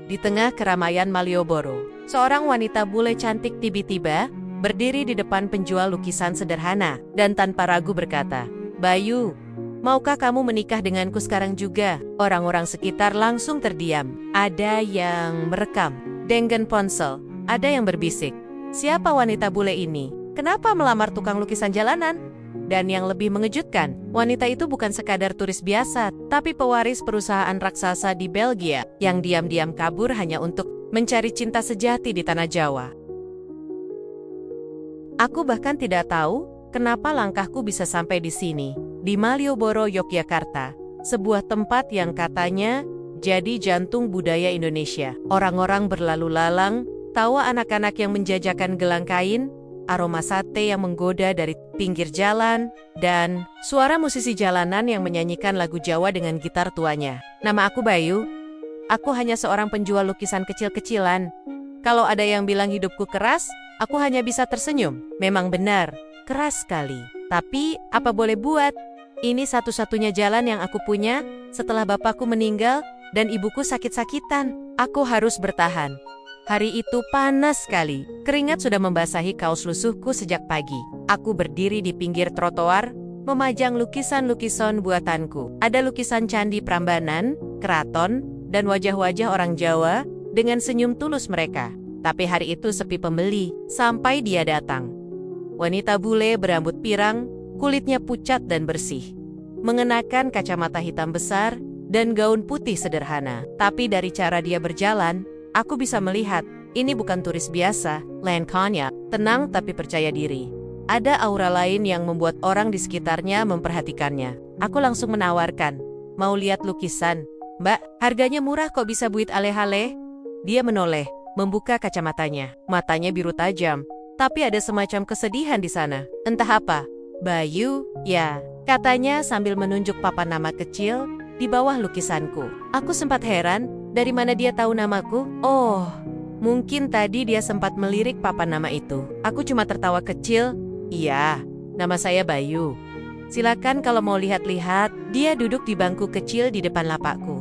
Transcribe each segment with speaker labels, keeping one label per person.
Speaker 1: Di tengah keramaian Malioboro, seorang wanita bule cantik tiba-tiba berdiri di depan penjual lukisan sederhana dan tanpa ragu berkata, "Bayu, maukah kamu menikah denganku sekarang juga?" Orang-orang sekitar langsung terdiam. Ada yang merekam dengan ponsel, ada yang berbisik, "Siapa wanita bule ini? Kenapa melamar tukang lukisan jalanan?" Dan yang lebih mengejutkan, wanita itu bukan sekadar turis biasa, tapi pewaris perusahaan raksasa di Belgia yang diam-diam kabur hanya untuk mencari cinta sejati di tanah Jawa. Aku bahkan tidak tahu kenapa langkahku bisa sampai di sini, di Malioboro, Yogyakarta, sebuah tempat yang katanya jadi jantung budaya Indonesia. Orang-orang berlalu lalang, tawa anak-anak yang menjajakan gelang kain, aroma sate yang menggoda dari pinggir jalan, dan suara musisi jalanan yang menyanyikan lagu Jawa dengan gitar tuanya. Nama aku Bayu. Aku hanya seorang penjual lukisan kecil-kecilan. Kalau ada yang bilang hidupku keras, aku hanya bisa tersenyum. Memang benar, keras sekali. Tapi, apa boleh buat? Ini satu-satunya jalan yang aku punya setelah bapakku meninggal dan ibuku sakit-sakitan. Aku harus bertahan. Hari itu panas sekali. Keringat sudah membasahi kaos lusuhku sejak pagi. Aku berdiri di pinggir trotoar, memajang lukisan-lukisan buatanku. Ada lukisan candi Prambanan, keraton, dan wajah-wajah orang Jawa dengan senyum tulus mereka. Tapi hari itu sepi pembeli, sampai dia datang. Wanita bule berambut pirang, kulitnya pucat dan bersih. Mengenakan kacamata hitam besar dan gaun putih sederhana. Tapi dari cara dia berjalan, aku bisa melihat, ini bukan turis biasa, lain konyak, tenang tapi percaya diri. Ada aura lain yang membuat orang di sekitarnya memperhatikannya. Aku langsung menawarkan, "Mau lihat lukisan? Mbak, harganya murah kok, bisa buit aleh-aleh?" Dia menoleh, membuka kacamatanya. Matanya biru tajam, tapi ada semacam kesedihan di sana. Entah apa. "Bayu, ya," katanya sambil menunjuk papan nama kecil di bawah lukisanku. Aku sempat heran, dari mana dia tahu namaku? Oh, mungkin tadi dia sempat melirik papan nama itu. Aku cuma tertawa kecil. "Iya, nama saya Bayu. Silakan kalau mau lihat-lihat." Dia duduk di bangku kecil di depan lapakku.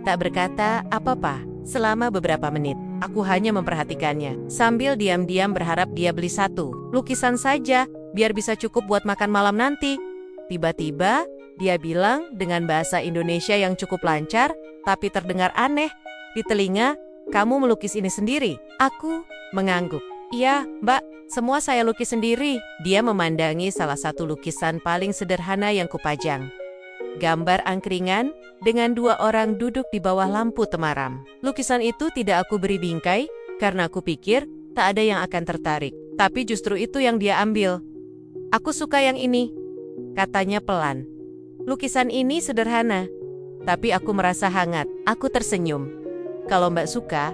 Speaker 1: Tak berkata apa-apa selama beberapa menit. Aku hanya memperhatikannya, sambil diam-diam berharap dia beli satu lukisan saja, biar bisa cukup buat makan malam nanti. Tiba-tiba, dia bilang dengan bahasa Indonesia yang cukup lancar, tapi terdengar aneh di telinga, "Kamu melukis ini sendiri?" Aku mengangguk. "Iya, Mbak, semua saya lukis sendiri." Dia memandangi salah satu lukisan paling sederhana yang kupajang. Gambar angkringan dengan dua orang duduk di bawah lampu temaram. Lukisan itu tidak aku beri bingkai, karena aku pikir tak ada yang akan tertarik. Tapi justru itu yang dia ambil. "Aku suka yang ini," katanya pelan. "Lukisan ini sederhana, tapi aku merasa hangat." Aku tersenyum. "Kalau Mbak suka,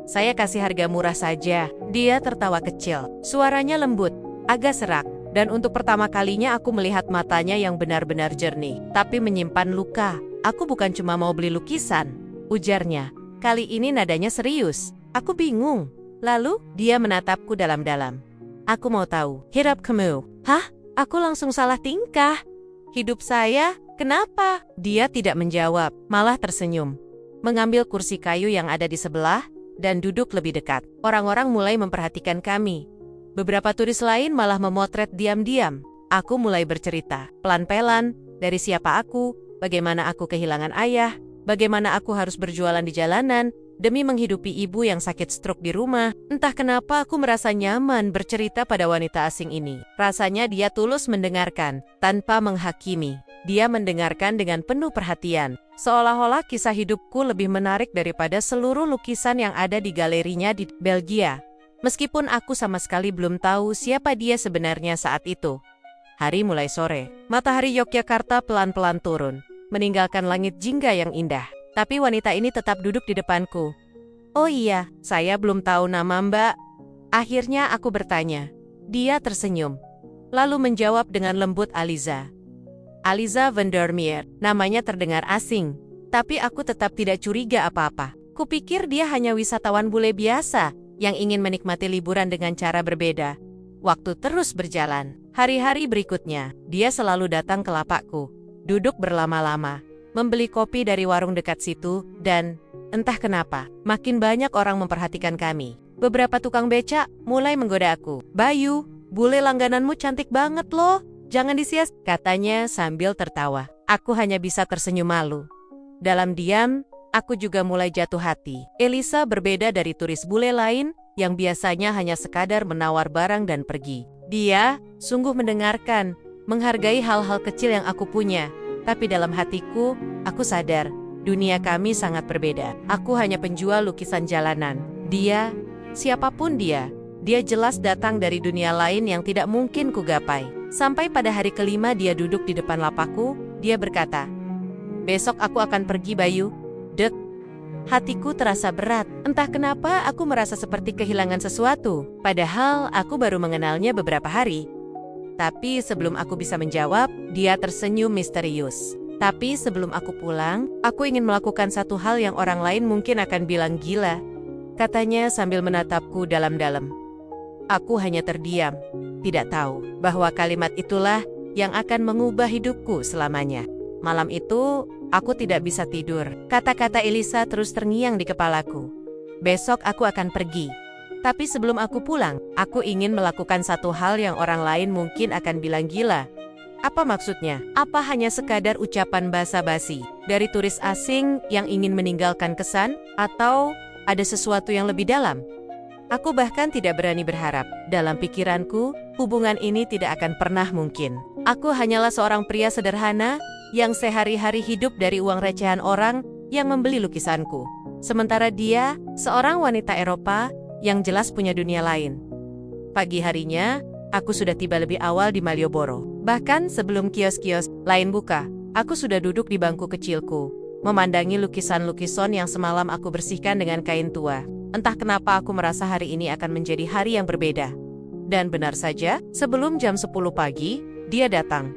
Speaker 1: saya kasih harga murah saja." Dia tertawa kecil. Suaranya lembut, agak serak. Dan untuk pertama kalinya aku melihat matanya yang benar-benar jernih, tapi menyimpan luka. "Aku bukan cuma mau beli lukisan," ujarnya. Kali ini nadanya serius. Aku bingung. Lalu, dia menatapku dalam-dalam. "Aku mau tahu, hidup kamu." Hah? Aku langsung salah tingkah. "Hidup saya? Kenapa?" Dia tidak menjawab, malah tersenyum. Mengambil kursi kayu yang ada di sebelah, dan duduk lebih dekat. Orang-orang mulai memperhatikan kami. Beberapa turis lain malah memotret diam-diam. Aku mulai bercerita, pelan-pelan, dari siapa aku, bagaimana aku kehilangan ayah, bagaimana aku harus berjualan di jalanan, demi menghidupi ibu yang sakit stroke di rumah. Entah kenapa aku merasa nyaman bercerita pada wanita asing ini. Rasanya dia tulus mendengarkan, tanpa menghakimi. Dia mendengarkan dengan penuh perhatian, seolah-olah kisah hidupku lebih menarik daripada seluruh lukisan yang ada di galerinya di Belgia. Meskipun aku sama sekali belum tahu siapa dia sebenarnya saat itu. Hari mulai sore, matahari Yogyakarta pelan-pelan turun, meninggalkan langit jingga yang indah. Tapi wanita ini tetap duduk di depanku. "Oh iya, saya belum tahu nama Mbak." Akhirnya aku bertanya. Dia tersenyum, lalu menjawab dengan lembut, "Aliza. Aliza van der Meer." Namanya terdengar asing, tapi aku tetap tidak curiga apa-apa. Kupikir dia hanya wisatawan bule biasa yang ingin menikmati liburan dengan cara berbeda. Waktu terus berjalan. Hari-hari berikutnya, dia selalu datang ke lapakku, duduk berlama-lama, membeli kopi dari warung dekat situ, dan Entah kenapa, makin banyak orang memperhatikan kami. Beberapa tukang becak mulai menggoda aku. Bayu, bule langgananmu cantik banget loh. Jangan disias, katanya sambil tertawa. Aku hanya bisa tersenyum malu. Dalam diam, aku juga mulai jatuh hati. Elisa berbeda dari turis bule lain yang biasanya hanya sekadar menawar barang dan pergi. Dia sungguh mendengarkan, menghargai hal-hal kecil yang aku punya. Tapi dalam hatiku, aku sadar, dunia kami sangat berbeda. Aku hanya penjual lukisan jalanan. Dia, siapapun dia jelas datang dari dunia lain yang tidak mungkin kugapai. Sampai pada hari kelima dia duduk di depan lapakku, dia berkata, "Besok aku akan pergi, Bayu." Dek. Hatiku terasa berat. Entah kenapa aku merasa seperti kehilangan sesuatu. Padahal aku baru mengenalnya beberapa hari. Tapi sebelum aku bisa menjawab, dia tersenyum misterius. Tapi sebelum aku pulang, aku ingin melakukan satu hal yang orang lain mungkin akan bilang gila, katanya sambil menatapku dalam-dalam. Aku hanya terdiam, tidak tahu bahwa kalimat itulah yang akan mengubah hidupku selamanya. Malam itu, aku tidak bisa tidur. Kata-kata Elisa terus terngiang di kepalaku. Besok aku akan pergi. Tapi sebelum aku pulang, aku ingin melakukan satu hal yang orang lain mungkin akan bilang gila. Apa maksudnya? Apa hanya sekadar ucapan basa-basi dari turis asing yang ingin meninggalkan kesan? Atau ada sesuatu yang lebih dalam? Aku bahkan tidak berani berharap. Dalam pikiranku, hubungan ini tidak akan pernah mungkin. Aku hanyalah seorang pria sederhana yang sehari-hari hidup dari uang recehan orang yang membeli lukisanku. Sementara dia, seorang wanita Eropa yang jelas punya dunia lain. Pagi harinya, aku sudah tiba lebih awal di Malioboro. Bahkan sebelum kios-kios lain buka, aku sudah duduk di bangku kecilku, memandangi lukisan-lukisan yang semalam aku bersihkan dengan kain tua. Entah kenapa aku merasa hari ini akan menjadi hari yang berbeda. Dan benar saja, sebelum jam 10 pagi, dia datang.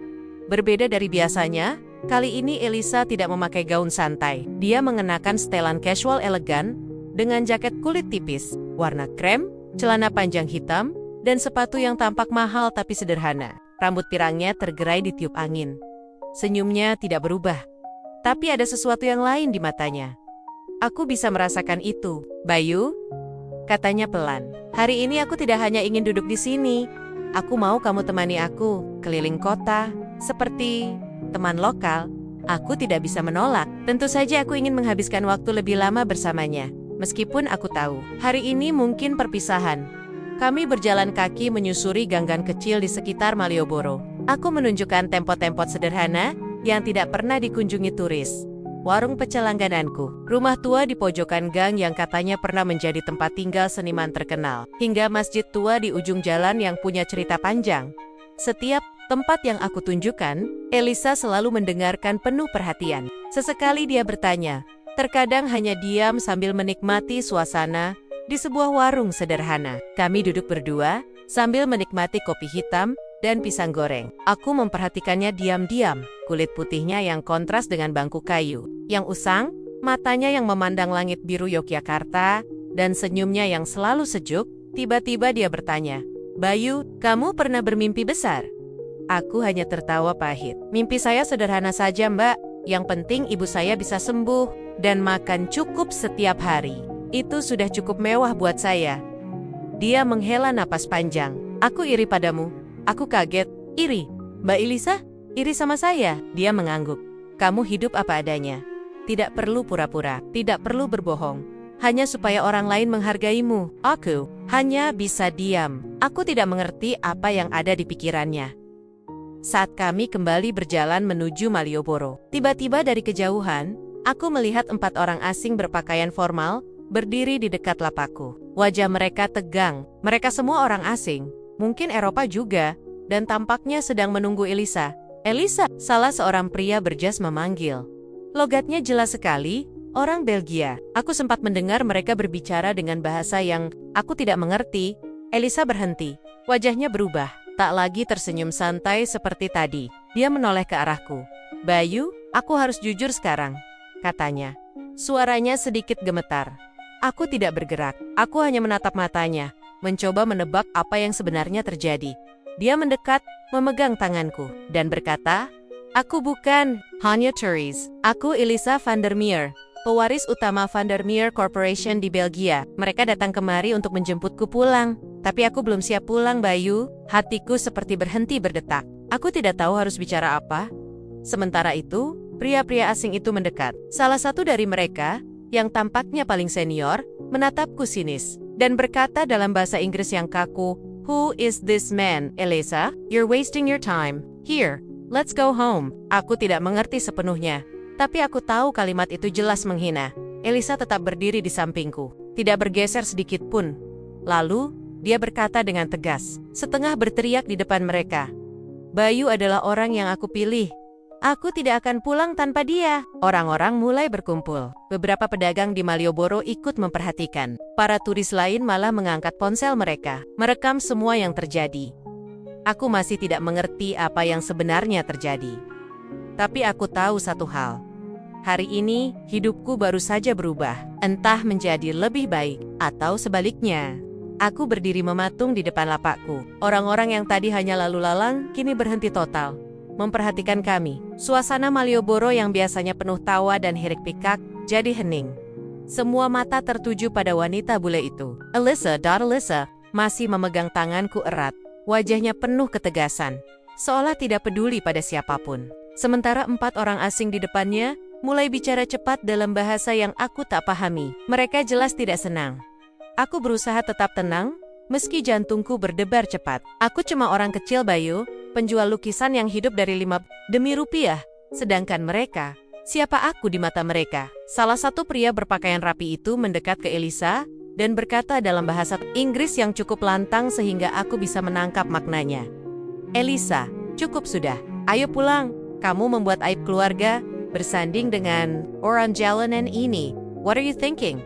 Speaker 1: Berbeda dari biasanya, kali ini Elisa tidak memakai gaun santai. Dia mengenakan setelan casual elegan dengan jaket kulit tipis, warna krem, celana panjang hitam, dan sepatu yang tampak mahal tapi sederhana. Rambut pirangnya tergerai ditiup angin. Senyumnya tidak berubah. Tapi ada sesuatu yang lain di matanya. Aku bisa merasakan itu. Bayu, katanya pelan. Hari ini aku tidak hanya ingin duduk di sini. Aku mau kamu temani aku keliling kota, seperti teman lokal. Aku tidak bisa menolak. Tentu saja aku ingin menghabiskan waktu lebih lama bersamanya. Meskipun aku tahu, hari ini mungkin perpisahan. Kami berjalan kaki menyusuri gang-gang kecil di sekitar Malioboro. Aku menunjukkan tempat-tempat sederhana yang tidak pernah dikunjungi turis. Warung pecel langgananku, rumah tua di pojokan gang yang katanya pernah menjadi tempat tinggal seniman terkenal, hingga masjid tua di ujung jalan yang punya cerita panjang. Setiap tempat yang aku tunjukkan, Elisa selalu mendengarkan penuh perhatian. Sesekali dia bertanya, terkadang hanya diam sambil menikmati suasana di sebuah warung sederhana. Kami duduk berdua sambil menikmati kopi hitam dan pisang goreng. Aku memperhatikannya diam-diam, kulit putihnya yang kontras dengan bangku kayu, yang usang, matanya yang memandang langit biru Yogyakarta, dan senyumnya yang selalu sejuk. Tiba-tiba dia bertanya, "Bayu, kamu pernah bermimpi besar?" Aku hanya tertawa pahit. "Mimpi saya sederhana saja, Mbak. Yang penting ibu saya bisa sembuh dan makan cukup setiap hari. Itu sudah cukup mewah buat saya." Dia menghela napas panjang. "Aku iri padamu." Aku kaget. "Iri? Mbak Elisa? Iri sama saya?" Dia mengangguk. "Kamu hidup apa adanya. Tidak perlu pura-pura, tidak perlu berbohong. Hanya supaya orang lain menghargaimu." Aku hanya bisa diam. Aku tidak mengerti apa yang ada di pikirannya. Saat kami kembali berjalan menuju Malioboro, tiba-tiba dari kejauhan, aku melihat 4 orang asing berpakaian formal berdiri di dekat lapakku. Wajah mereka tegang. Mereka semua orang asing. Mungkin Eropa juga, dan tampaknya sedang menunggu Elisa. "Elisa," salah seorang pria berjas memanggil. Logatnya jelas sekali, orang Belgia. Aku sempat mendengar mereka berbicara dengan bahasa yang aku tidak mengerti. Elisa berhenti. Wajahnya berubah, tak lagi tersenyum santai seperti tadi. Dia menoleh ke arahku. "Bayu, aku harus jujur sekarang," katanya. Suaranya sedikit gemetar. Aku tidak bergerak. Aku hanya menatap matanya, mencoba menebak apa yang sebenarnya terjadi. Dia mendekat, memegang tanganku, dan berkata, "Aku bukan Hanya Therese. Aku Elisa van der Meer." pewaris utama Vandermeer Corporation di Belgia. Mereka datang kemari untuk menjemputku pulang. Tapi aku belum siap pulang, Bayu. Hatiku seperti berhenti berdetak. Aku tidak tahu harus bicara apa. Sementara itu, pria-pria asing itu mendekat. Salah satu dari mereka, yang tampaknya paling senior, menatapku sinis dan berkata dalam bahasa Inggris yang kaku, "Who is this man, Elisa? You're wasting your time. Here, let's go home." Aku tidak mengerti sepenuhnya, tapi aku tahu kalimat itu jelas menghina. Elisa tetap berdiri di sampingku, tidak bergeser sedikit pun. Lalu, dia berkata dengan tegas, setengah berteriak di depan mereka, "Bayu adalah orang yang aku pilih. Aku tidak akan pulang tanpa dia." Orang-orang mulai berkumpul. Beberapa pedagang di Malioboro ikut memperhatikan. Para turis lain malah mengangkat ponsel mereka, merekam semua yang terjadi. Aku masih tidak mengerti apa yang sebenarnya terjadi. Tapi aku tahu satu hal. Hari ini, hidupku baru saja berubah. Entah menjadi lebih baik, atau sebaliknya. Aku berdiri mematung di depan lapakku. Orang-orang yang tadi hanya lalu lalang, kini berhenti total. Memperhatikan kami. Suasana Malioboro yang biasanya penuh tawa dan hiruk pikuk jadi hening. Semua mata tertuju pada wanita bule itu. Elisa masih memegang tanganku erat. Wajahnya penuh ketegasan, seolah tidak peduli pada siapapun. Sementara 4 orang asing di depannya mulai bicara cepat dalam bahasa yang aku tak pahami. Mereka jelas tidak senang. Aku berusaha tetap tenang, meski jantungku berdebar cepat. Aku cuma orang kecil, Bayu, penjual lukisan yang hidup dari 5 demi rupiah. Sedangkan mereka, siapa aku di mata mereka? Salah satu pria berpakaian rapi itu mendekat ke Elisa dan berkata dalam bahasa Inggris yang cukup lantang sehingga aku bisa menangkap maknanya. "Elisa, cukup sudah. Ayo pulang. Kamu membuat aib keluarga bersanding dengan orang jalanan ini. What are you thinking?"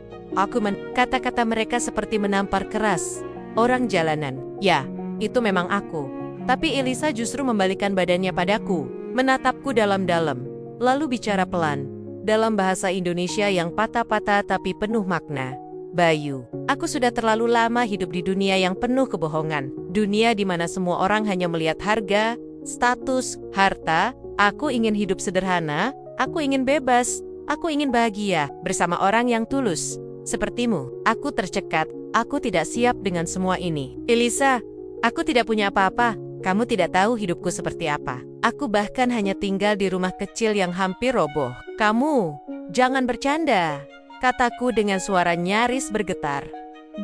Speaker 1: Kata-kata mereka seperti menampar keras. Orang jalanan. Ya, itu memang aku. Tapi Elisa justru membalikkan badannya padaku, menatapku dalam-dalam, lalu bicara pelan, dalam bahasa Indonesia yang patah-patah tapi penuh makna. "Bayu, aku sudah terlalu lama hidup di dunia yang penuh kebohongan. Dunia di mana semua orang hanya melihat harga, status, harta. Aku ingin hidup sederhana, aku ingin bebas, aku ingin bahagia bersama orang yang tulus. Sepertimu." Aku tercekat, aku tidak siap dengan semua ini. "Elisa, aku tidak punya apa-apa. Kamu tidak tahu hidupku seperti apa. Aku bahkan hanya tinggal di rumah kecil yang hampir roboh." "Kamu, jangan bercanda," kataku dengan suara nyaris bergetar.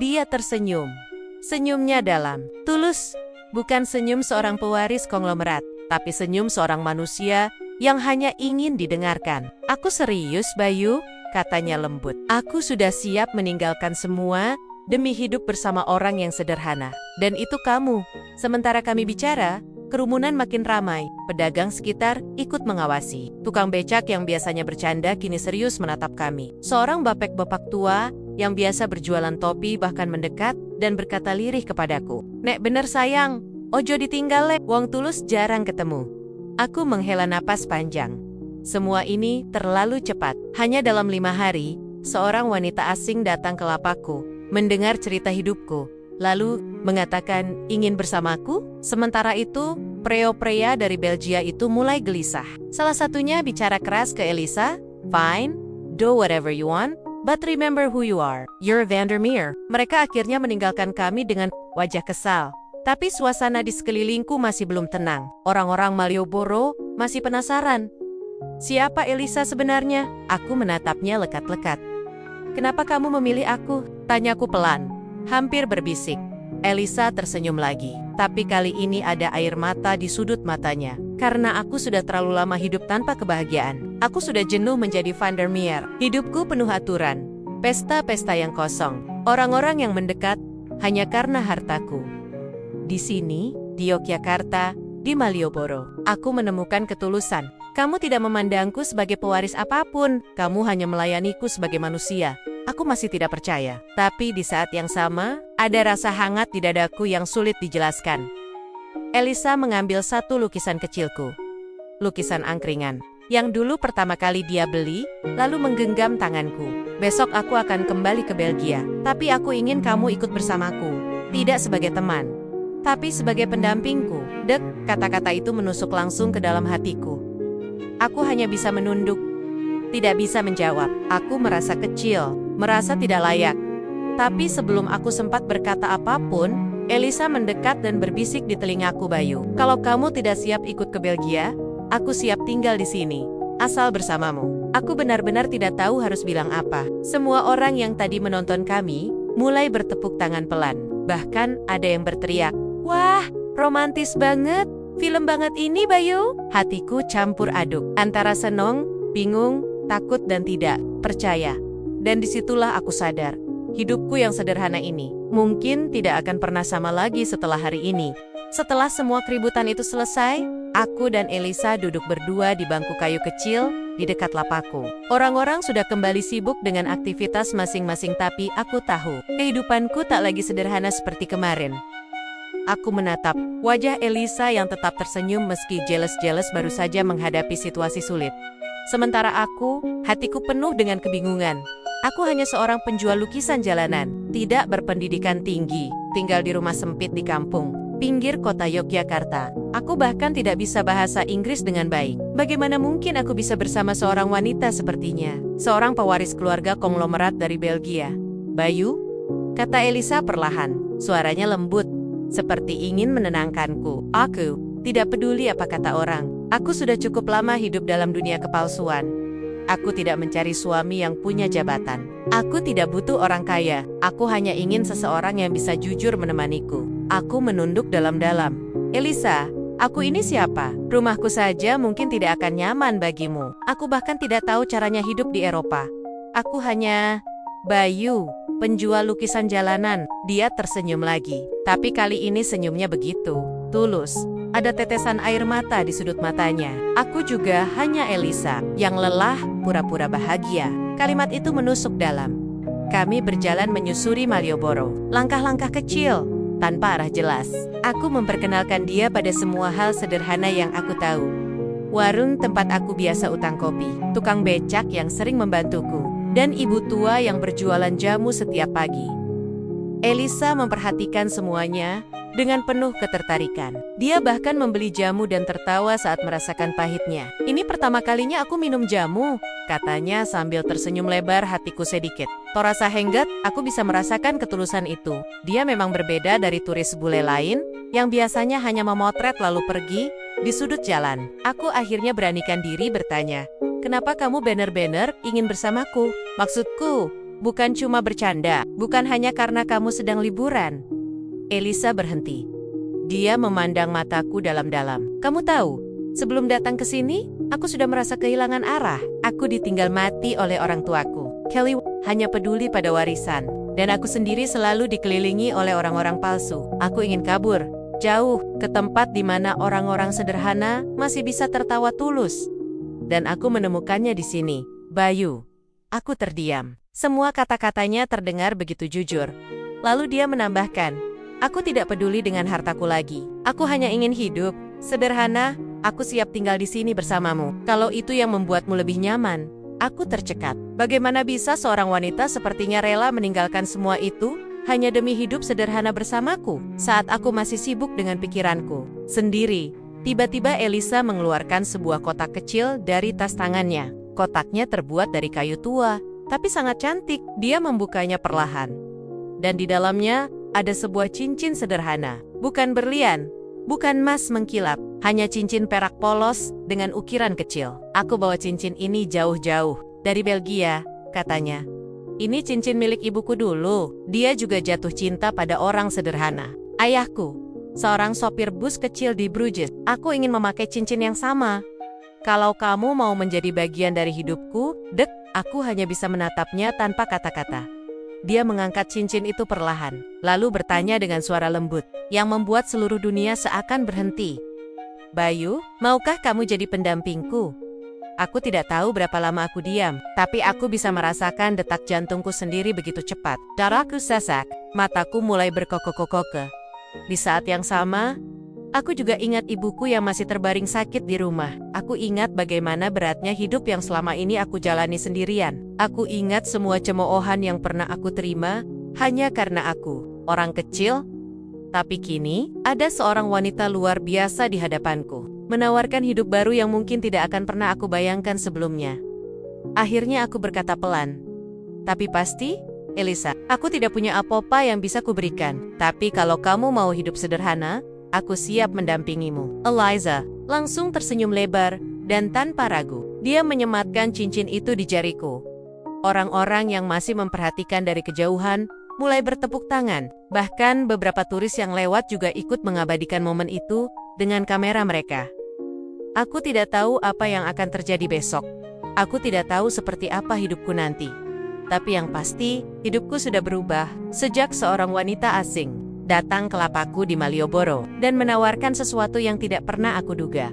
Speaker 1: Dia tersenyum. Senyumnya dalam, tulus. Bukan senyum seorang pewaris konglomerat, tapi senyum seorang manusia yang hanya ingin didengarkan. "Aku serius, Bayu," katanya lembut. "Aku sudah siap meninggalkan semua demi hidup bersama orang yang sederhana. Dan itu kamu." Sementara kami bicara, kerumunan makin ramai. Pedagang sekitar ikut mengawasi. Tukang becak yang biasanya bercanda kini serius menatap kami. Seorang bapak tua yang biasa berjualan topi bahkan mendekat dan berkata lirih kepadaku, "Nek bener sayang, ojo ditinggal le, wong tulus jarang ketemu." Aku menghela napas panjang. Semua ini terlalu cepat. Hanya dalam 5 hari, seorang wanita asing datang ke lapakku, mendengar cerita hidupku, lalu mengatakan ingin bersamaku. Sementara itu, pria dari Belgia itu mulai gelisah. Salah satunya bicara keras ke Elisa, "Fine, do whatever you want, but remember who you are. You're Vandermeer." Mereka akhirnya meninggalkan kami dengan wajah kesal. Tapi suasana di sekelilingku masih belum tenang. Orang-orang Malioboro masih penasaran. Siapa Elisa sebenarnya? Aku menatapnya lekat-lekat. "Kenapa kamu memilih aku?" tanyaku pelan, hampir berbisik. Elisa tersenyum lagi, tapi kali ini ada air mata di sudut matanya. "Karena aku sudah terlalu lama hidup tanpa kebahagiaan. Aku sudah jenuh menjadi Vandermeer. Hidupku penuh aturan, pesta-pesta yang kosong, orang-orang yang mendekat hanya karena hartaku." Di sini, di Yogyakarta, di Malioboro, aku menemukan ketulusan. Kamu tidak memandangku sebagai pewaris apapun, kamu hanya melayaniku sebagai manusia. Aku masih tidak percaya. Tapi di saat yang sama, ada rasa hangat di dadaku yang sulit dijelaskan. Elisa mengambil satu lukisan kecilku. Lukisan angkringan, yang dulu pertama kali dia beli, lalu menggenggam tanganku. "Besok aku akan kembali ke Belgia, tapi aku ingin kamu ikut bersamaku. Tidak sebagai teman, tapi sebagai pendampingku." Dek, kata-kata itu menusuk langsung ke dalam hatiku. Aku hanya bisa menunduk. Tidak bisa menjawab. Aku merasa kecil, merasa tidak layak. Tapi sebelum aku sempat berkata apapun, Elisa mendekat dan berbisik di telingaku, Bayu. Kalau kamu tidak siap ikut ke Belgia, aku siap tinggal di sini, asal bersamamu. Aku benar-benar tidak tahu harus bilang apa. Semua orang yang tadi menonton kami, mulai bertepuk tangan pelan. Bahkan ada yang berteriak, "Wah, romantis banget. Film banget ini, Bayu." Hatiku campur aduk, antara senang, bingung, takut dan tidak percaya. Dan disitulah aku sadar, hidupku yang sederhana ini mungkin tidak akan pernah sama lagi setelah hari ini. Setelah semua keributan itu selesai, aku dan Elisa duduk berdua di bangku kayu kecil di dekat lapakku. Orang-orang sudah kembali sibuk dengan aktivitas masing-masing, tapi aku tahu kehidupanku tak lagi sederhana seperti kemarin. Aku menatap wajah Elisa yang tetap tersenyum meski jealous baru saja menghadapi situasi sulit. Sementara aku, hatiku penuh dengan kebingungan. Aku hanya seorang penjual lukisan jalanan, tidak berpendidikan tinggi, tinggal di rumah sempit di kampung, pinggir kota Yogyakarta. Aku bahkan tidak bisa bahasa Inggris dengan baik. Bagaimana mungkin aku bisa bersama seorang wanita sepertinya, seorang pewaris keluarga konglomerat dari Belgia? Bayu, kata Elisa perlahan, suaranya lembut, seperti ingin menenangkanku. Aku tidak peduli apa kata orang. Aku sudah cukup lama hidup dalam dunia kepalsuan. Aku tidak mencari suami yang punya jabatan. Aku tidak butuh orang kaya. Aku hanya ingin seseorang yang bisa jujur menemaniku. Aku menunduk dalam-dalam. Elisa, aku ini siapa? Rumahku saja mungkin tidak akan nyaman bagimu. Aku bahkan tidak tahu caranya hidup di Eropa. Aku hanya Bayu, penjual lukisan jalanan. Dia tersenyum lagi. Tapi kali ini senyumnya begitu tulus. Ada tetesan air mata di sudut matanya. Aku juga hanya Elisa, yang lelah, pura-pura bahagia. Kalimat itu menusuk dalam. Kami berjalan menyusuri Malioboro. Langkah-langkah kecil, tanpa arah jelas. Aku memperkenalkan dia pada semua hal sederhana yang aku tahu. Warung tempat aku biasa utang kopi, tukang becak yang sering membantuku, dan ibu tua yang berjualan jamu setiap pagi. Elisa memperhatikan semuanya dengan penuh ketertarikan. Dia bahkan membeli jamu dan tertawa saat merasakan pahitnya. Ini pertama kalinya aku minum jamu, katanya sambil tersenyum lebar. Hatiku sedikit terasa henggat. Aku bisa merasakan ketulusan itu. Dia memang berbeda dari turis bule lain yang biasanya hanya memotret lalu pergi di sudut jalan. Aku akhirnya beranikan diri bertanya, "Kenapa kamu benar-benar ingin bersamaku? Maksudku, bukan cuma bercanda, bukan hanya karena kamu sedang liburan." Elisa berhenti. Dia memandang mataku dalam-dalam. "Kamu tahu, sebelum datang ke sini, aku sudah merasa kehilangan arah. Aku ditinggal mati oleh orang tuaku. Kelly hanya peduli pada warisan, dan aku sendiri selalu dikelilingi oleh orang-orang palsu. Aku ingin kabur, jauh, ke tempat di mana orang-orang sederhana masih bisa tertawa tulus. Dan aku menemukannya di sini, Bayu." Aku terdiam. Semua kata-katanya terdengar begitu jujur. Lalu dia menambahkan, "Aku tidak peduli dengan hartaku lagi. Aku hanya ingin hidup sederhana. Aku siap tinggal di sini bersamamu. Kalau itu yang membuatmu lebih nyaman." Aku tercekat. Bagaimana bisa seorang wanita sepertinya rela meninggalkan semua itu hanya demi hidup sederhana bersamaku saat aku masih sibuk dengan pikiranku sendiri? Tiba-tiba Elisa mengeluarkan sebuah kotak kecil dari tas tangannya. Kotaknya terbuat dari kayu tua, tapi sangat cantik. Dia membukanya perlahan. Dan di dalamnya ada sebuah cincin sederhana. Bukan berlian, bukan emas mengkilap, hanya cincin perak polos dengan ukiran kecil. "Aku bawa cincin ini jauh-jauh dari Belgia," katanya. "Ini cincin milik ibuku dulu. Dia juga jatuh cinta pada orang sederhana. Ayahku, seorang sopir bus kecil di Bruges. Aku ingin memakai cincin yang sama. Kalau kamu mau menjadi bagian dari hidupku, dek." Aku hanya bisa menatapnya tanpa kata-kata. Dia mengangkat cincin itu perlahan, lalu bertanya dengan suara lembut, yang membuat seluruh dunia seakan berhenti. "Bayu, maukah kamu jadi pendampingku?" Aku tidak tahu berapa lama aku diam, tapi aku bisa merasakan detak jantungku sendiri begitu cepat. Darahku sesak, mataku mulai berkokok-kokoke. Di saat yang sama, aku juga ingat ibuku yang masih terbaring sakit di rumah. Aku ingat bagaimana beratnya hidup yang selama ini aku jalani sendirian. Aku ingat semua cemoohan yang pernah aku terima hanya karena aku orang kecil. Tapi kini, ada seorang wanita luar biasa di hadapanku, menawarkan hidup baru yang mungkin tidak akan pernah aku bayangkan sebelumnya. Akhirnya aku berkata pelan. Tapi pasti, Elisa, aku tidak punya apa-apa yang bisa kuberikan. Tapi kalau kamu mau hidup sederhana, aku siap mendampingimu. Eliza langsung tersenyum lebar dan tanpa ragu. Dia menyematkan cincin itu di jariku. Orang-orang yang masih memperhatikan dari kejauhan mulai bertepuk tangan. Bahkan beberapa turis yang lewat juga ikut mengabadikan momen itu dengan kamera mereka. Aku tidak tahu apa yang akan terjadi besok. Aku tidak tahu seperti apa hidupku nanti. Tapi yang pasti, hidupku sudah berubah sejak seorang wanita asing datang ke lapaku di Malioboro dan menawarkan sesuatu yang tidak pernah aku duga.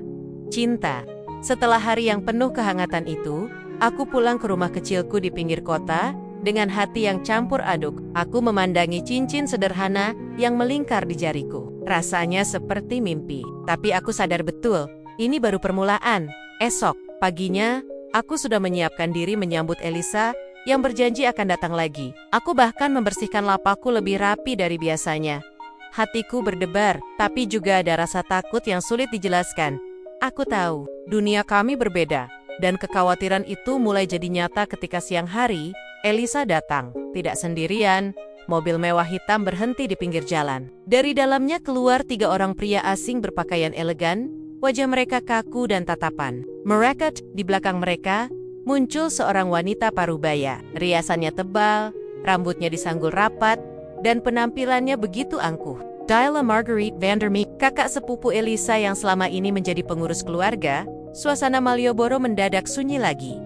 Speaker 1: Cinta. Setelah hari yang penuh kehangatan itu, aku pulang ke rumah kecilku di pinggir kota dengan hati yang campur aduk. Aku memandangi cincin sederhana yang melingkar di jariku. Rasanya seperti mimpi, tapi aku sadar betul, ini baru permulaan. Esok paginya, aku sudah menyiapkan diri menyambut Elisa yang berjanji akan datang lagi. Aku bahkan membersihkan lapaku lebih rapi dari biasanya. Hatiku berdebar, tapi juga ada rasa takut yang sulit dijelaskan. Aku tahu, dunia kami berbeda, dan kekhawatiran itu mulai jadi nyata ketika siang hari, Elisa datang. Tidak sendirian, mobil mewah hitam berhenti di pinggir jalan. Dari dalamnya keluar 3 orang pria asing berpakaian elegan, wajah mereka kaku dan tatapan. Di belakang mereka, muncul seorang wanita parubaya. Riasannya tebal, rambutnya disanggul rapat, dan penampilannya begitu angkuh. Dyla Marguerite Vandermeek, kakak sepupu Elisa yang selama ini menjadi pengurus keluarga. Suasana Malioboro mendadak sunyi lagi.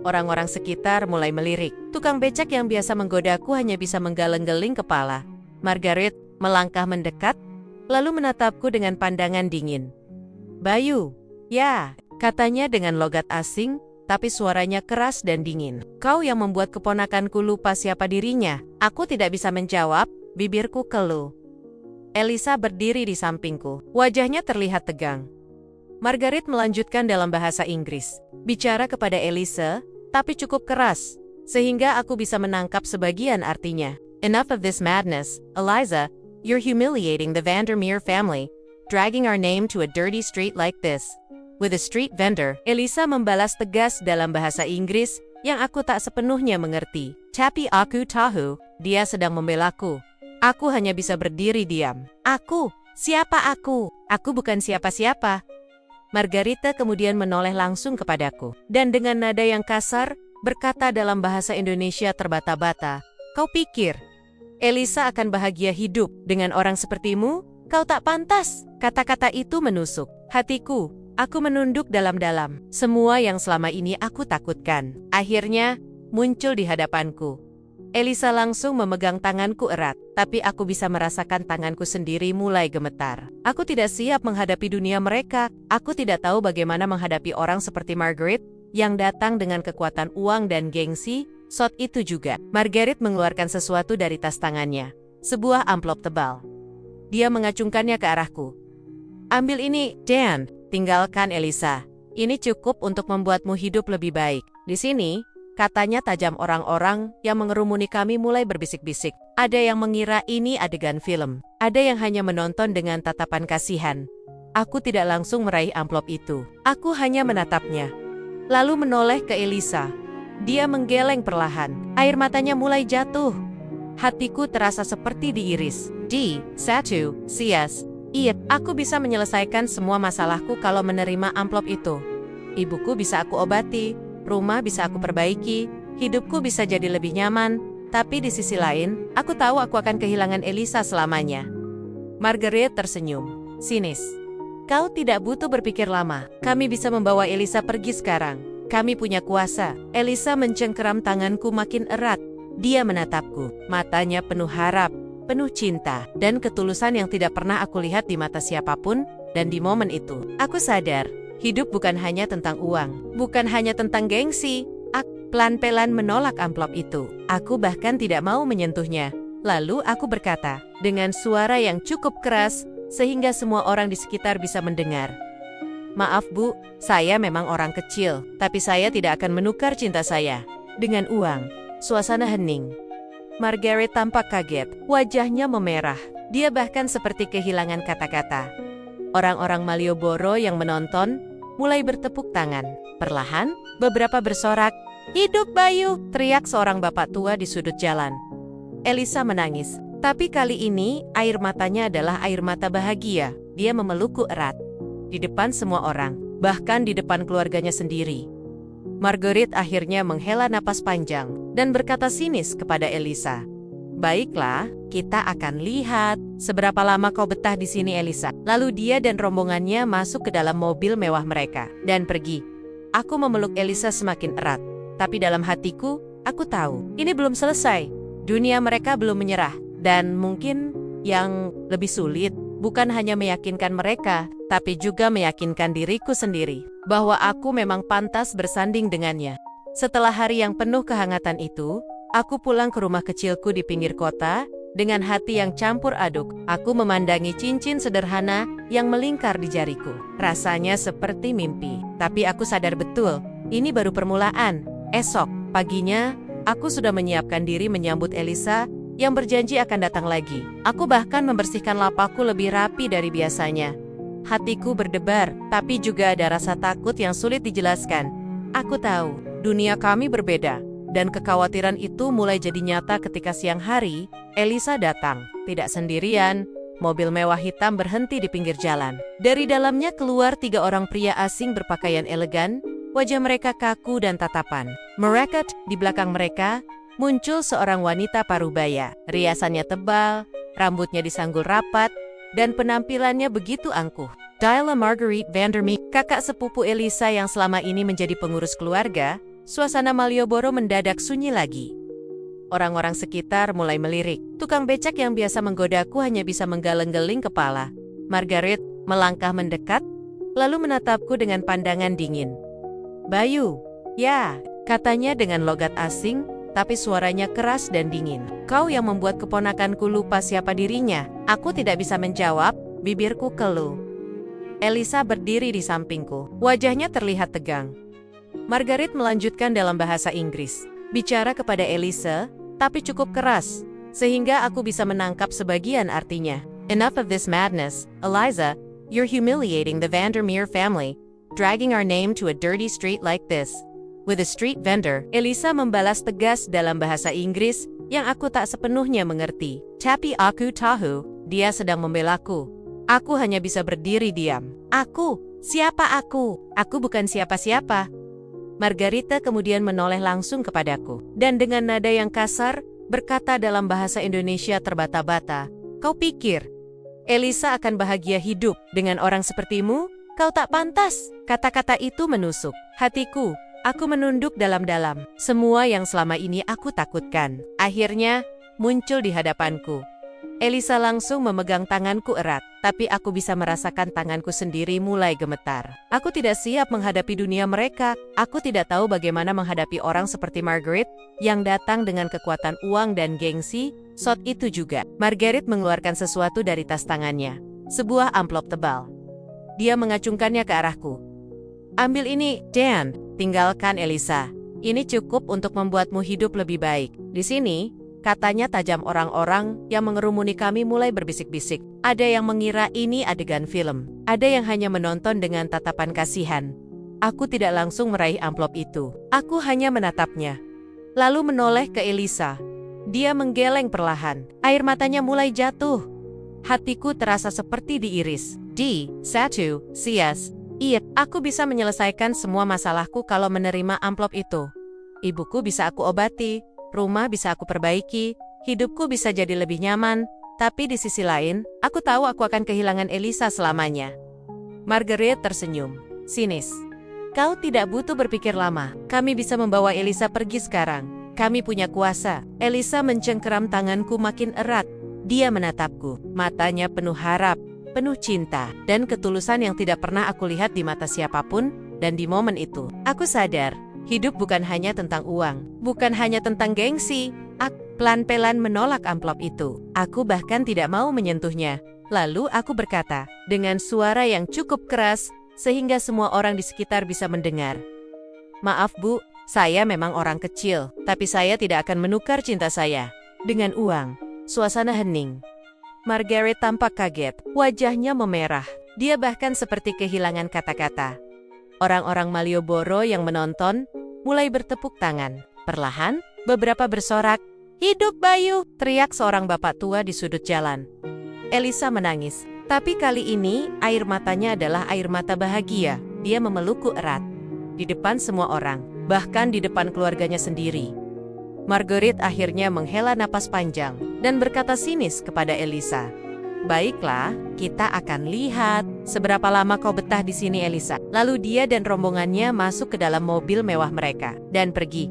Speaker 1: Orang-orang sekitar mulai melirik. Tukang becak yang biasa menggodaku hanya bisa menggeleng-geling kepala. Margaret melangkah mendekat, lalu menatapku dengan pandangan dingin. "Bayu." "Ya," katanya dengan logat asing, tapi suaranya keras dan dingin. "Kau yang membuat keponakanku lupa siapa dirinya." Aku tidak bisa menjawab, bibirku keluh. Elisa berdiri di sampingku. Wajahnya terlihat tegang. Margaret melanjutkan dalam bahasa Inggris. Bicara kepada Elisa, tapi cukup keras, sehingga aku bisa menangkap sebagian artinya. "Enough of this madness, Eliza. You're humiliating the Vandermeer family, dragging our name to a dirty street like this. With a street vendor." Elisa membalas tegas dalam bahasa Inggris yang aku tak sepenuhnya mengerti. "Tapi aku tahu, dia sedang membelaku." Aku hanya bisa berdiri diam. "Aku? Siapa aku? Aku bukan siapa-siapa." Margarita kemudian menoleh langsung kepadaku, dan dengan nada yang kasar, berkata dalam bahasa Indonesia terbata-bata, "Kau pikir Elisa akan bahagia hidup dengan orang sepertimu? Kau tak pantas." Kata-kata itu menusuk hatiku. Aku menunduk dalam-dalam. Semua yang selama ini aku takutkan akhirnya muncul di hadapanku. Elisa langsung memegang tanganku erat, tapi aku bisa merasakan tanganku sendiri mulai gemetar. Aku tidak siap menghadapi dunia mereka. Aku tidak tahu bagaimana menghadapi orang seperti Margaret, yang datang dengan kekuatan uang dan gengsi. Saat itu juga, Margaret mengeluarkan sesuatu dari tas tangannya. Sebuah amplop tebal. Dia mengacungkannya ke arahku. "Ambil ini, Dan. Tinggalkan Elisa. Ini cukup untuk membuatmu hidup lebih baik. Di sini," katanya tajam. Orang-orang yang mengerumuni kami mulai berbisik-bisik. Ada yang mengira ini adegan film. Ada yang hanya menonton dengan tatapan kasihan. Aku tidak langsung meraih amplop itu. Aku hanya menatapnya. Lalu menoleh ke Elisa. Dia menggeleng perlahan. Air matanya mulai jatuh. Hatiku terasa seperti diiris. "Satu, Sias. Iya, aku bisa menyelesaikan semua masalahku kalau menerima amplop itu. Ibuku bisa aku obati. Rumah bisa aku perbaiki, hidupku bisa jadi lebih nyaman, tapi di sisi lain, aku tahu aku akan kehilangan Elisa selamanya." Margaret tersenyum, sinis. "Kau tidak butuh berpikir lama. Kami bisa membawa Elisa pergi sekarang. Kami punya kuasa." Elisa mencengkeram tanganku makin erat. Dia menatapku, matanya penuh harap, penuh cinta, dan ketulusan yang tidak pernah aku lihat di mata siapapun, dan di momen itu, aku sadar. Hidup bukan hanya tentang uang, bukan hanya tentang gengsi. Aku pelan-pelan menolak amplop itu. Aku bahkan tidak mau menyentuhnya. Lalu aku berkata, dengan suara yang cukup keras, sehingga semua orang di sekitar bisa mendengar. "Maaf Bu, saya memang orang kecil, tapi saya tidak akan menukar cinta saya dengan uang." Suasana hening. Margaret tampak kaget, wajahnya memerah. Dia bahkan seperti kehilangan kata-kata. Orang-orang Malioboro yang menonton mulai bertepuk tangan. Perlahan, beberapa bersorak, Hidup Bayu, teriak seorang bapak tua di sudut jalan. Elisa menangis, tapi kali ini air matanya adalah air mata bahagia. Dia memelukku erat. Di depan semua orang, bahkan di depan keluarganya sendiri. Marguerite akhirnya menghela napas panjang dan berkata sinis kepada Elisa. Baiklah, kita akan lihat seberapa lama kau betah di sini, Elisa. Lalu dia dan rombongannya masuk ke dalam mobil mewah mereka dan pergi. Aku memeluk Elisa semakin erat, tapi dalam hatiku, aku tahu ini belum selesai. Dunia mereka belum menyerah, dan mungkin yang lebih sulit bukan hanya meyakinkan mereka, tapi juga meyakinkan diriku sendiri bahwa aku memang pantas bersanding dengannya. Setelah hari yang penuh kehangatan itu, aku pulang ke rumah kecilku di pinggir kota dengan hati yang campur aduk. Aku memandangi cincin sederhana yang melingkar di jariku. Rasanya seperti mimpi, tapi aku sadar betul, ini baru permulaan. Esok paginya, aku sudah menyiapkan diri menyambut Elisa yang berjanji akan datang lagi. Aku bahkan membersihkan lapakku lebih rapi dari biasanya. Hatiku berdebar, tapi juga ada rasa takut yang sulit dijelaskan. Aku tahu, dunia kami berbeda, dan kekhawatiran itu mulai jadi nyata ketika siang hari, Elisa datang. Tidak sendirian, mobil mewah hitam berhenti di pinggir jalan. Dari dalamnya keluar 3 orang pria asing berpakaian elegan, wajah mereka kaku dan tatapan. Mereka di belakang mereka, muncul seorang wanita parubaya. Riasannya tebal, rambutnya disanggul rapat, dan penampilannya begitu angkuh. Dyla Marguerite Vandermeek, kakak sepupu Elisa yang selama ini menjadi pengurus keluarga. Suasana Malioboro mendadak sunyi lagi. Orang-orang sekitar mulai melirik. Tukang becak yang biasa menggodaku hanya bisa menggeleng-geling kepala. Margaret melangkah mendekat, lalu menatapku dengan pandangan dingin. Bayu, ya, katanya dengan logat asing, tapi suaranya keras dan dingin. Kau yang membuat keponakanku lupa siapa dirinya. Aku tidak bisa menjawab, bibirku keluh. Elisa berdiri di sampingku. Wajahnya terlihat tegang. Margaret melanjutkan dalam bahasa Inggris. Bicara kepada Elisa, tapi cukup keras, sehingga aku bisa menangkap sebagian artinya. Enough of this madness, Eliza. You're humiliating the Vandermeer family, dragging our name to a dirty street like this. With a street vendor, Elisa membalas tegas dalam bahasa Inggris yang aku tak sepenuhnya mengerti. Tapi aku tahu, dia sedang membelaku. Aku hanya bisa berdiri diam. Aku? Siapa aku? Aku bukan siapa-siapa. Margarita kemudian menoleh langsung kepadaku. Dan dengan nada yang kasar, berkata dalam bahasa Indonesia terbata-bata, kau pikir Elisa akan bahagia hidup dengan orang sepertimu? Kau tak pantas. Kata-kata itu menusuk hatiku. Aku menunduk dalam-dalam. Semua yang selama ini aku takutkan, akhirnya muncul di hadapanku. Elisa langsung memegang tanganku erat, tapi aku bisa merasakan tanganku sendiri mulai gemetar. Aku tidak siap menghadapi dunia mereka. Aku tidak tahu bagaimana menghadapi orang seperti Margaret, yang datang dengan kekuatan uang dan gengsi. Saat itu juga, Margaret mengeluarkan sesuatu dari tas tangannya. Sebuah amplop tebal. Dia mengacungkannya ke arahku. Ambil ini, Dan. Tinggalkan Elisa. Ini cukup untuk membuatmu hidup lebih baik. Di sini, katanya tajam. Orang-orang yang mengerumuni kami mulai berbisik-bisik. Ada yang mengira ini adegan film. Ada yang hanya menonton dengan tatapan kasihan. Aku tidak langsung meraih amplop itu. Aku hanya menatapnya. Lalu menoleh ke Elisa. Dia menggeleng perlahan. Air matanya mulai jatuh. Hatiku terasa seperti diiris. Satu, Sias. Iya, aku bisa menyelesaikan semua masalahku kalau menerima amplop itu. Ibuku bisa aku obati, rumah bisa aku perbaiki, hidupku bisa jadi lebih nyaman, tapi di sisi lain, aku tahu aku akan kehilangan Elisa selamanya. Margaret tersenyum, sinis. Kau tidak butuh berpikir lama, kami bisa membawa Elisa pergi sekarang. Kami punya kuasa. Elisa mencengkeram tanganku makin erat. Dia menatapku, matanya penuh harap, penuh cinta, dan ketulusan yang tidak pernah aku lihat di mata siapapun, dan di momen itu, aku sadar, hidup bukan hanya tentang uang, bukan hanya tentang gengsi. Aku pelan-pelan menolak amplop itu. Aku bahkan tidak mau menyentuhnya. Lalu aku berkata, dengan suara yang cukup keras, sehingga semua orang di sekitar bisa mendengar. Maaf Bu, saya memang orang kecil, tapi saya tidak akan menukar cinta saya dengan uang. Suasana hening. Margaret tampak kaget, wajahnya memerah. Dia bahkan seperti kehilangan kata-kata. Orang-orang Malioboro yang menonton mulai bertepuk tangan. Perlahan, beberapa bersorak. "Hidup Bayu!" teriak seorang bapak tua di sudut jalan. Elisa menangis, tapi kali ini air matanya adalah air mata bahagia. Dia memelukku erat. Di depan semua orang, bahkan di depan keluarganya sendiri. Marguerite akhirnya menghela napas panjang dan berkata sinis kepada Elisa, "Baiklah, kita akan lihat seberapa lama kau betah di sini, Elisa." Lalu dia dan rombongannya masuk ke dalam mobil mewah mereka dan pergi.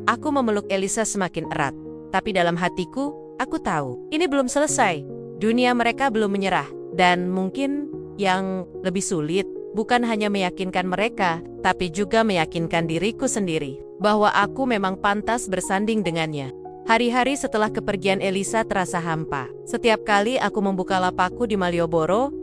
Speaker 1: Aku memeluk Elisa semakin erat, tapi dalam hatiku, aku tahu ini belum selesai. Dunia mereka belum menyerah, dan mungkin yang lebih sulit bukan hanya meyakinkan mereka, tapi juga meyakinkan diriku sendiri bahwa aku memang pantas bersanding dengannya. Hari-hari setelah kepergian Elisa terasa hampa. Setiap kali aku membuka lapakku di Malioboro,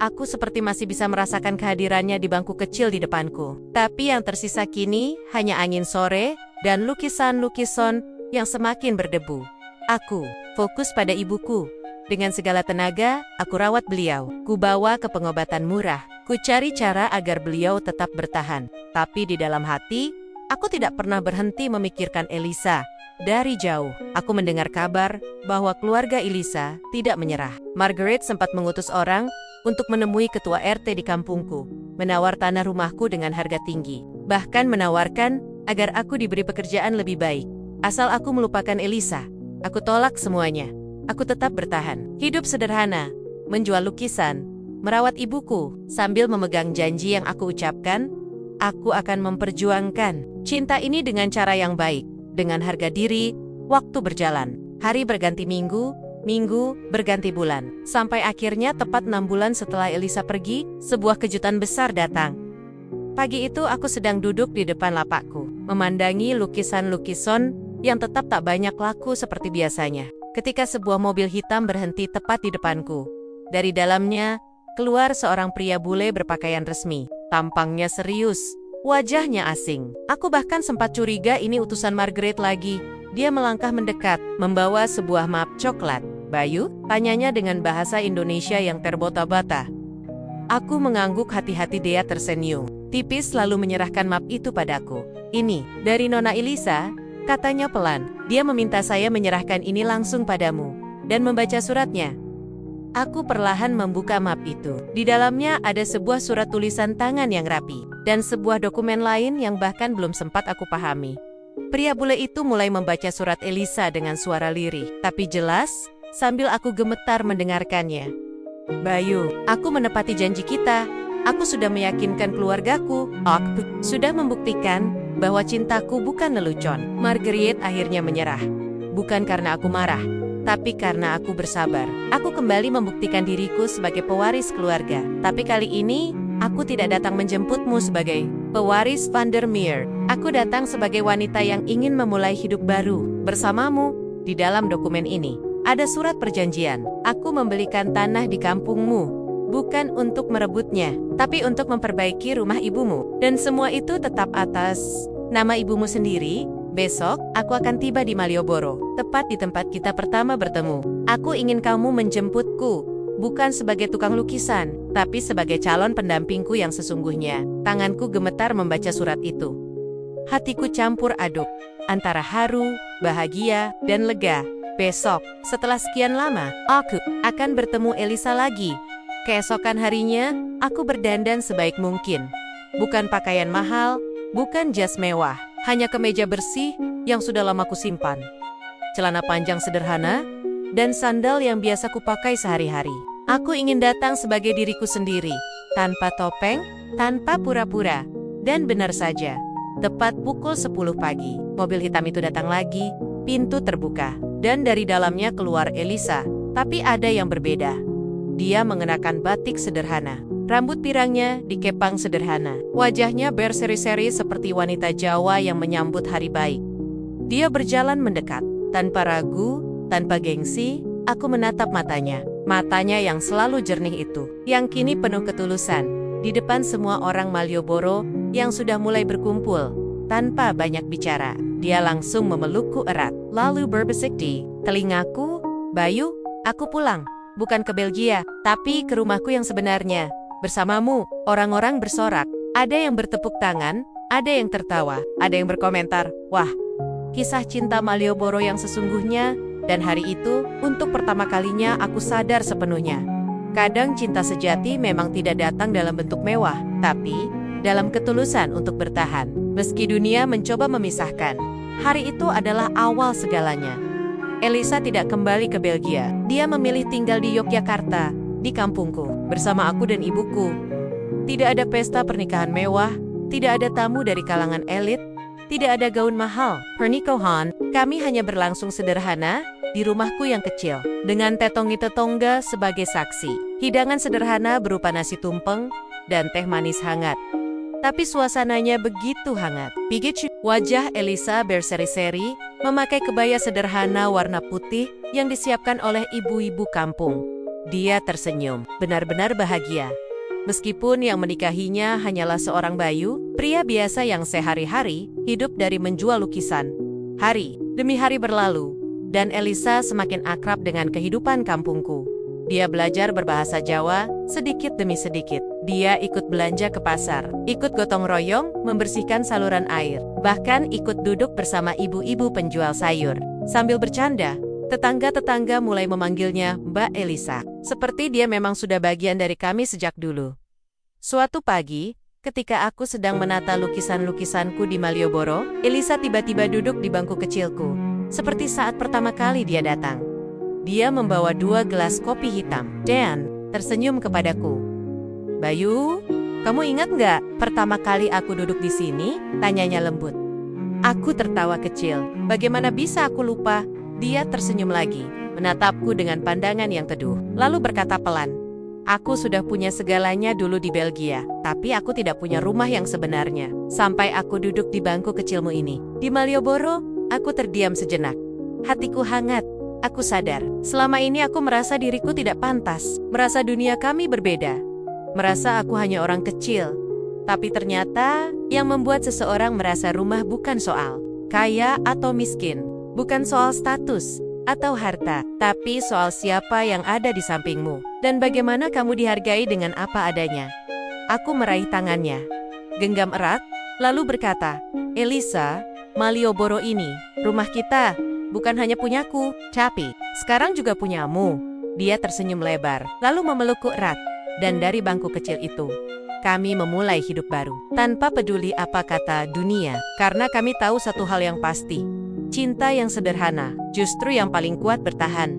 Speaker 1: aku seperti masih bisa merasakan kehadirannya di bangku kecil di depanku. Tapi yang tersisa kini hanya angin sore dan lukisan-lukisan yang semakin berdebu. Aku fokus pada ibuku. Dengan segala tenaga, aku rawat beliau. Kubawa ke pengobatan murah. Ku cari cara agar beliau tetap bertahan. Tapi di dalam hati, aku tidak pernah berhenti memikirkan Elisa. Dari jauh, aku mendengar kabar bahwa keluarga Elisa tidak menyerah. Marguerite sempat mengutus orang untuk menemui ketua RT di kampungku, menawar tanah rumahku dengan harga tinggi. Bahkan menawarkan agar aku diberi pekerjaan lebih baik. Asal aku melupakan Elisa, aku tolak semuanya. Aku tetap bertahan. Hidup sederhana, menjual lukisan, merawat ibuku, sambil memegang janji yang aku ucapkan, aku akan memperjuangkan cinta ini dengan cara yang baik, dengan harga diri. Waktu berjalan, hari berganti minggu, minggu berganti bulan, sampai akhirnya tepat 6 bulan setelah Elisa pergi, sebuah kejutan besar datang. Pagi itu aku sedang duduk di depan lapakku, memandangi lukisan-lukisan yang tetap tak banyak laku seperti biasanya. Ketika sebuah mobil hitam berhenti tepat di depanku. Dari dalamnya, keluar seorang pria bule berpakaian resmi. Tampangnya serius, wajahnya asing. Aku bahkan sempat curiga ini utusan Marguerite lagi. Dia melangkah mendekat, membawa sebuah map coklat. "Bayu?" tanyanya dengan bahasa Indonesia yang terbata-bata. Aku mengangguk, hati-hati dia tersenyum. Tipis lalu menyerahkan map itu padaku. "Ini, dari Nona Elisa," katanya pelan. "Dia meminta saya menyerahkan ini langsung padamu dan membaca suratnya." Aku perlahan membuka map itu. Di dalamnya ada sebuah surat tulisan tangan yang rapi dan sebuah dokumen lain yang bahkan belum sempat aku pahami. Pria bule itu mulai membaca surat Elisa dengan suara lirih, tapi jelas sambil aku gemetar mendengarkannya. "Bayu, aku menepati janji kita. Aku sudah meyakinkan keluargaku. Aku sudah membuktikan bahwa cintaku bukan lelucon." Marguerite akhirnya menyerah. Bukan karena aku marah, tapi karena aku bersabar. Aku kembali membuktikan diriku sebagai pewaris keluarga. Tapi kali ini, aku tidak datang menjemputmu sebagai pewaris Van der Meer. Aku datang sebagai wanita yang ingin memulai hidup baru bersamamu. Di dalam dokumen ini, ada surat perjanjian. Aku membelikan tanah di kampungmu, bukan untuk merebutnya, tapi untuk memperbaiki rumah ibumu. Dan semua itu tetap atas nama ibumu sendiri. Besok, aku akan tiba di Malioboro, tepat di tempat kita pertama bertemu. Aku ingin kamu menjemputku, bukan sebagai tukang lukisan, tapi sebagai calon pendampingku yang sesungguhnya. Tanganku gemetar membaca surat itu. Hatiku campur aduk, antara haru, bahagia, dan lega. Besok, setelah sekian lama, aku akan bertemu Elisa lagi. Keesokan harinya, aku berdandan sebaik mungkin. Bukan pakaian mahal, bukan jas mewah, hanya kemeja bersih yang sudah lama kusimpan, celana panjang sederhana, dan sandal yang biasa kupakai sehari-hari. Aku ingin datang sebagai diriku sendiri, tanpa topeng, tanpa pura-pura. Dan benar saja, tepat pukul 10 pagi, mobil hitam itu datang lagi, pintu terbuka, dan dari dalamnya keluar Elisa. Tapi ada yang berbeda. Dia mengenakan batik sederhana. Rambut pirangnya dikepang sederhana. Wajahnya berseri-seri seperti wanita Jawa yang menyambut hari baik. Dia berjalan mendekat. Tanpa ragu, tanpa gengsi, aku menatap matanya. Matanya yang selalu jernih itu, yang kini penuh ketulusan. Di depan semua orang Malioboro yang sudah mulai berkumpul. Tanpa banyak bicara, dia langsung memelukku erat. Lalu berbisik di telingaku, "Bayu, aku pulang. Bukan ke Belgia, tapi ke rumahku yang sebenarnya. Bersamamu." Orang-orang bersorak. Ada yang bertepuk tangan, Ada yang tertawa, ada yang berkomentar, "Wah, kisah cinta Malioboro yang sesungguhnya." Dan hari itu, untuk pertama kalinya aku sadar sepenuhnya. Kadang cinta sejati memang tidak datang dalam bentuk mewah, tapi dalam ketulusan untuk bertahan. Meski dunia mencoba memisahkan, hari itu adalah awal segalanya. Elisa tidak kembali ke Belgia. Dia memilih tinggal di Yogyakarta, di kampungku, bersama aku dan ibuku. Tidak ada pesta pernikahan mewah, tidak ada tamu dari kalangan elit, tidak ada gaun mahal. Pernikahan kami hanya berlangsung sederhana di rumahku yang kecil, dengan tetongga sebagai saksi. Hidangan sederhana berupa nasi tumpeng dan teh manis hangat. Tapi suasananya begitu hangat. Wajah Elisa berseri-seri, memakai kebaya sederhana warna putih yang disiapkan oleh ibu-ibu kampung. Dia tersenyum, benar-benar bahagia. Meskipun yang menikahinya hanyalah seorang bayu, pria biasa yang sehari-hari hidup dari menjual lukisan. Hari demi hari berlalu, dan Elisa semakin akrab dengan kehidupan kampungku. Dia belajar berbahasa Jawa sedikit demi sedikit. Dia ikut belanja ke pasar, ikut gotong royong membersihkan saluran air, bahkan ikut duduk bersama ibu-ibu penjual sayur. Sambil bercanda, tetangga-tetangga mulai memanggilnya Mbak Elisa, seperti dia memang sudah bagian dari kami sejak dulu. Suatu pagi, ketika aku sedang menata lukisan-lukisanku di Malioboro, Elisa tiba-tiba duduk di bangku kecilku, seperti saat pertama kali dia datang. Dia membawa 2 gelas kopi hitam, dan tersenyum kepadaku. "Bayu, kamu ingat nggak pertama kali aku duduk di sini?" tanyanya lembut. Aku tertawa kecil. Bagaimana bisa aku lupa? Dia tersenyum lagi, menatapku dengan pandangan yang teduh, lalu berkata pelan, "Aku sudah punya segalanya dulu di Belgia, tapi aku tidak punya rumah yang sebenarnya. Sampai aku duduk di bangku kecilmu ini. Di Malioboro, aku terdiam sejenak. Hatiku hangat. Aku sadar, selama ini aku merasa diriku tidak pantas, merasa dunia kami berbeda, merasa aku hanya orang kecil. Tapi ternyata, yang membuat seseorang merasa rumah bukan soal kaya atau miskin, bukan soal status atau harta, tapi soal siapa yang ada di sampingmu, dan bagaimana kamu dihargai dengan apa adanya." Aku meraih tangannya, genggam erat, lalu berkata, "Elisa, Malioboro ini, rumah kita, bukan hanya punyaku, tapi sekarang juga punyamu." Dia tersenyum lebar, lalu memelukku erat, dan dari bangku kecil itu, kami memulai hidup baru, tanpa peduli apa kata dunia, karena kami tahu satu hal yang pasti, cinta yang sederhana, justru yang paling kuat bertahan.